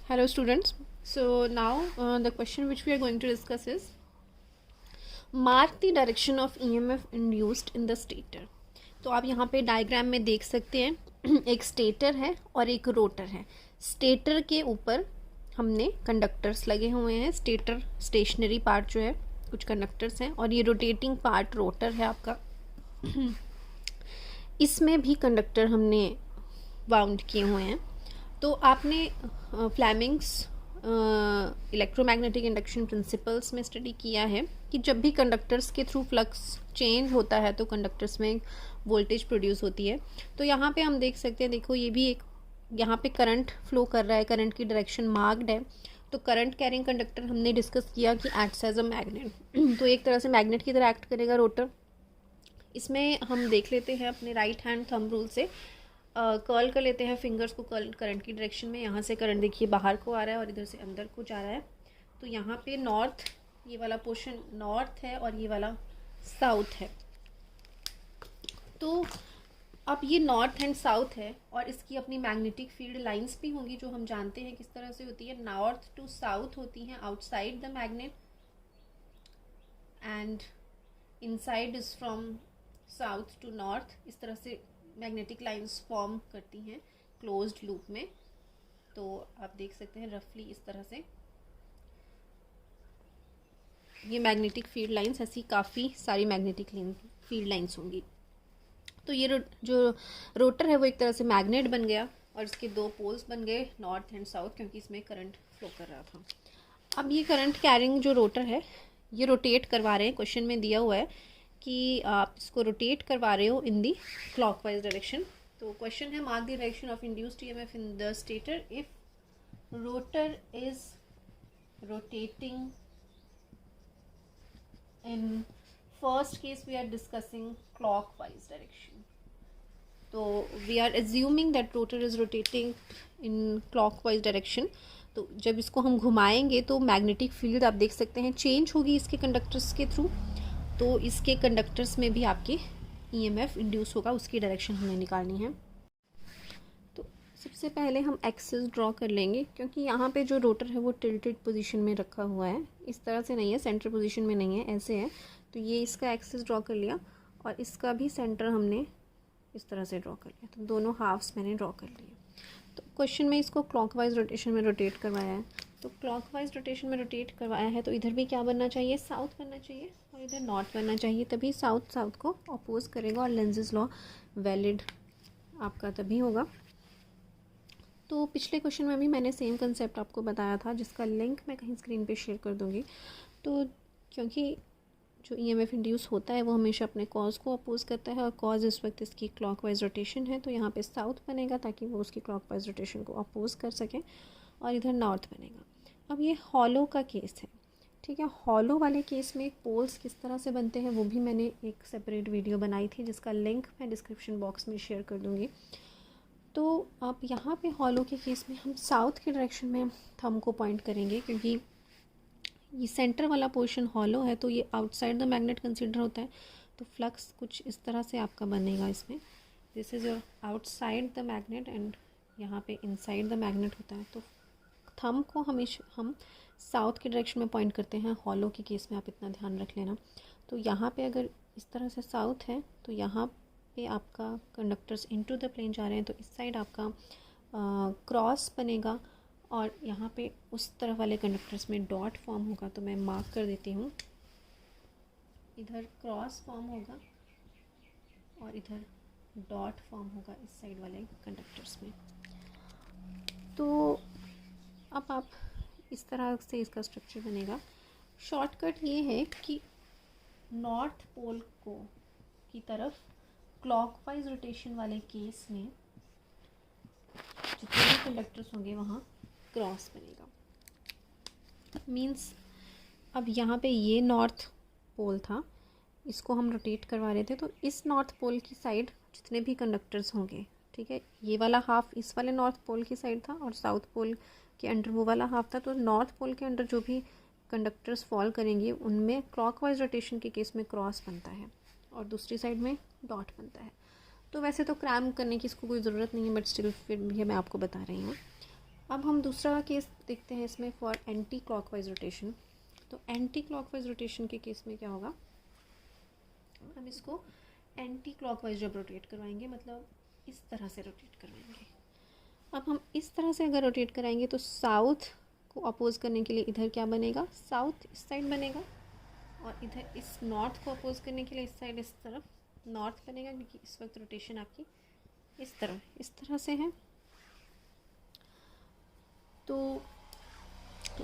Hello students. So now the question which we are going to discuss is mark the direction of EMF induced in the stator. तो आप यहाँ पे diagram में देख सकते हैं एक स्टेटर है और एक रोटर है. स्टेटर के ऊपर हमने कंडक्टर्स लगे हुए हैं. स्टेटर स्टेशनरी पार्ट जो है कुछ कंडक्टर्स हैं और ये रोटेटिंग पार्ट रोटर है आपका. इसमें भी कंडक्टर हमने वाउंड किए हुए हैं. तो आपने फ्लेमिंग्स इलेक्ट्रोमैग्नेटिक इंडक्शन प्रिंसिपल्स में स्टडी किया है कि जब भी कंडक्टर्स के थ्रू फ्लक्स चेंज होता है तो कंडक्टर्स में वोल्टेज प्रोड्यूस होती है. तो यहाँ पे हम देख सकते हैं, देखो ये भी एक यहाँ पे करंट फ्लो कर रहा है, करंट की डायरेक्शन मार्क्ड है. तो करंट कैरिंग कंडक्टर हमने डिस्कस किया कि एक्ट्स एज अ मैग्नेट. तो एक तरह से मैग्नेट की तरह एक्ट करेगा रोटर. इसमें हम देख लेते हैं अपने राइट हैंड थंब रूल से कर्ल कर लेते हैं फिंगर्स को कर्ल करंट की डायरेक्शन में. यहाँ से करंट देखिए बाहर को आ रहा है और इधर से अंदर को जा रहा है. तो यहाँ पे नॉर्थ, ये वाला पोर्शन नॉर्थ है और ये वाला साउथ है. तो अब ये नॉर्थ एंड साउथ है और इसकी अपनी मैग्नेटिक फील्ड लाइंस भी होंगी जो हम जानते हैं किस तरह से होती है. नॉर्थ टू साउथ होती हैं outside the magnet and inside is from south to north. इस तरह से मैग्नेटिक लाइंस फॉर्म करती हैं क्लोज्ड लूप में. तो आप देख सकते हैं रफली इस तरह से ये मैग्नेटिक फील्ड लाइंस, ऐसी काफ़ी सारी मैग्नेटिक फील्ड लाइंस होंगी. तो ये जो रोटर है वो एक तरह से मैग्नेट बन गया और इसके दो पोल्स बन गए नॉर्थ एंड साउथ, क्योंकि इसमें करंट फ्लो कर रहा था. अब ये करंट कैरिंग जो रोटर है ये रोटेट करवा रहे हैं. क्वेश्चन में दिया हुआ है कि आप इसको रोटेट करवा रहे हो इन दी क्लॉकवाइज डायरेक्शन. तो क्वेश्चन है mark the direction of induced EMF in the stator if rotor is rotating. In first case we are discussing clockwise direction. तो we are assuming that rotor is rotating in clockwise direction. तो जब इसको हम घुमाएंगे तो magnetic field आप देख सकते हैं चेंज होगी इसके कंडक्टर्स के थ्रू. तो इसके कंडक्टर्स में भी आपके ईएमएफ इंड्यूस होगा, उसकी डायरेक्शन हमें निकालनी है. तो सबसे पहले हम एक्सिस ड्रॉ कर लेंगे, क्योंकि यहाँ पे जो रोटर है वो टिल्टेड पोजीशन में रखा हुआ है. इस तरह से नहीं है, सेंटर पोजीशन में नहीं है, ऐसे है. तो ये इसका एक्सिस ड्रॉ कर लिया और इसका भी सेंटर हमने इस तरह से ड्रॉ कर लिया. तो दोनों हाफ्स मैंने ड्रॉ कर लिए. तो क्वेश्चन में इसको क्लॉकवाइज रोटेशन में रोटेट करवाया है. तो क्लॉकवाइज रोटेशन में रोटेट करवाया है तो इधर भी क्या बनना चाहिए, साउथ बनना चाहिए और इधर नॉर्थ बनना चाहिए. तभी साउथ साउथ को अपोज करेगा और लेंज़ेस लॉ वैलिड आपका तभी होगा. तो पिछले क्वेश्चन में भी मैंने सेम कंसेप्ट आपको बताया था, जिसका लिंक मैं कहीं स्क्रीन पे शेयर कर दूँगी. तो क्योंकि जो ईएमएफ इंड्यूस होता है वो हमेशा अपने कॉज को अपोज करता है और कॉज इस वक्त इसकी क्लॉकवाइज रोटेशन है, तो यहाँ पे साउथ बनेगा ताकि वो उसकी क्लॉकवाइज रोटेशन को अपोज कर सकें, और इधर नॉर्थ बनेगा. अब ये हॉलो का केस है, ठीक है. हॉलो वाले केस में पोल्स किस तरह से बनते हैं वो भी मैंने एक सेपरेट वीडियो बनाई थी, जिसका लिंक मैं डिस्क्रिप्शन बॉक्स में शेयर कर दूँगी. तो आप यहाँ पे हॉलो के केस में हम साउथ के डायरेक्शन में थंब को पॉइंट करेंगे, क्योंकि ये सेंटर वाला पोर्शन हॉलो है तो ये आउटसाइड द मैग्नेट कंसिडर होता है. तो फ्लक्स कुछ इस तरह से आपका बनेगा इसमें. This is your outside the magnet and यहाँ पे इनसाइड द मैग्नेट होता है. तो थंब को हमेशा हम साउथ के डायरेक्शन में पॉइंट करते हैं हॉलो के केस में, आप इतना ध्यान रख लेना. तो यहाँ पे अगर इस तरह से साउथ है तो यहाँ पे आपका कंडक्टर्स इनटू द प्लेन जा रहे हैं, तो इस साइड आपका क्रॉस बनेगा और यहाँ पे उस तरफ वाले कंडक्टर्स में डॉट फॉर्म होगा. तो मैं मार्क कर देती हूँ, इधर क्रॉस फॉर्म होगा और इधर डॉट फॉर्म होगा इस साइड वाले कंडक्टर्स में. तो अब आप इस तरह से इसका स्ट्रक्चर बनेगा. शॉर्टकट ये है कि नॉर्थ पोल को की तरफ क्लॉकवाइज रोटेशन वाले केस में जितने भी कंडक्टर्स होंगे वहाँ क्रॉस बनेगा. मीन्स अब यहाँ पे ये नॉर्थ पोल था, इसको हम रोटेट करवा रहे थे, तो इस नॉर्थ पोल की साइड जितने भी कंडक्टर्स होंगे, ठीक है, ये वाला हाफ इस वाले नॉर्थ पोल की साइड था और साउथ पोल के अंडर वो वाला हाफ था. तो नॉर्थ पोल के अंडर जो भी कंडक्टर्स फॉल करेंगे उनमें क्लॉकवाइज रोटेशन के केस में क्रॉस बनता है और दूसरी साइड में डॉट बनता है. तो वैसे तो क्रैम करने की इसको कोई ज़रूरत नहीं है, बट स्टिल फिर भी मैं आपको बता रही हूँ. अब हम दूसरा केस देखते हैं इसमें फॉर एंटी क्लॉकवाइज रोटेशन। तो एंटी क्लॉकवाइज रोटेशन के केस में क्या होगा, हम इसको एंटी क्लॉकवाइज जब रोटेट करवाएंगे, मतलब इस तरह से रोटेट करवाएंगे। अब हम इस तरह से अगर रोटेट कराएंगे तो साउथ को अपोज करने के लिए इधर क्या बनेगा, साउथ इस साइड बनेगा, और इधर इस नॉर्थ को अपोज करने के लिए इस साइड इस तरफ नॉर्थ बनेगा, क्योंकि इस वक्त रोटेशन आपकी इस तरह से है। तो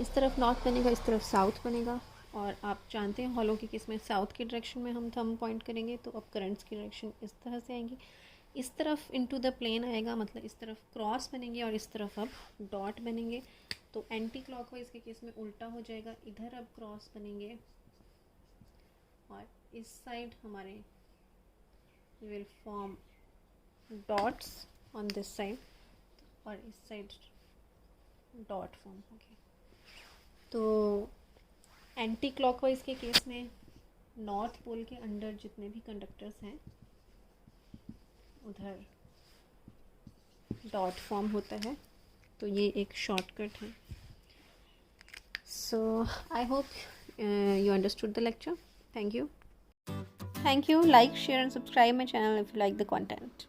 इस तरफ नॉर्थ बनेगा, इस तरफ साउथ बनेगा। और आप जानते हैं हॉलो के केस में साउथ की डायरेक्शन में हम थंब पॉइंट करेंगे, तो अब करंट्स की डायरेक्शन इस तरह से आएंगी, इस तरफ इनटू द प्लेन आएगा, मतलब इस तरफ क्रॉस बनेंगे और इस तरफ अब डॉट बनेंगे। तो एंटी क्लॉकवाइज के केस में उल्टा हो जाएगा, इधर अब क्रॉस बनेंगे और इस साइड हमारे will form dots on this side, और इस साइड डॉट फॉर्म हो गया। तो एंटी क्लॉकवाइज के केस में नॉर्थ पोल के अंडर जितने भी कंडक्टर्स हैं उधर डॉट फॉर्म होता है। तो ये एक शॉर्टकट है। So I hope you understood the lecture. Thank you. Like, share and subscribe my channel if you like the content.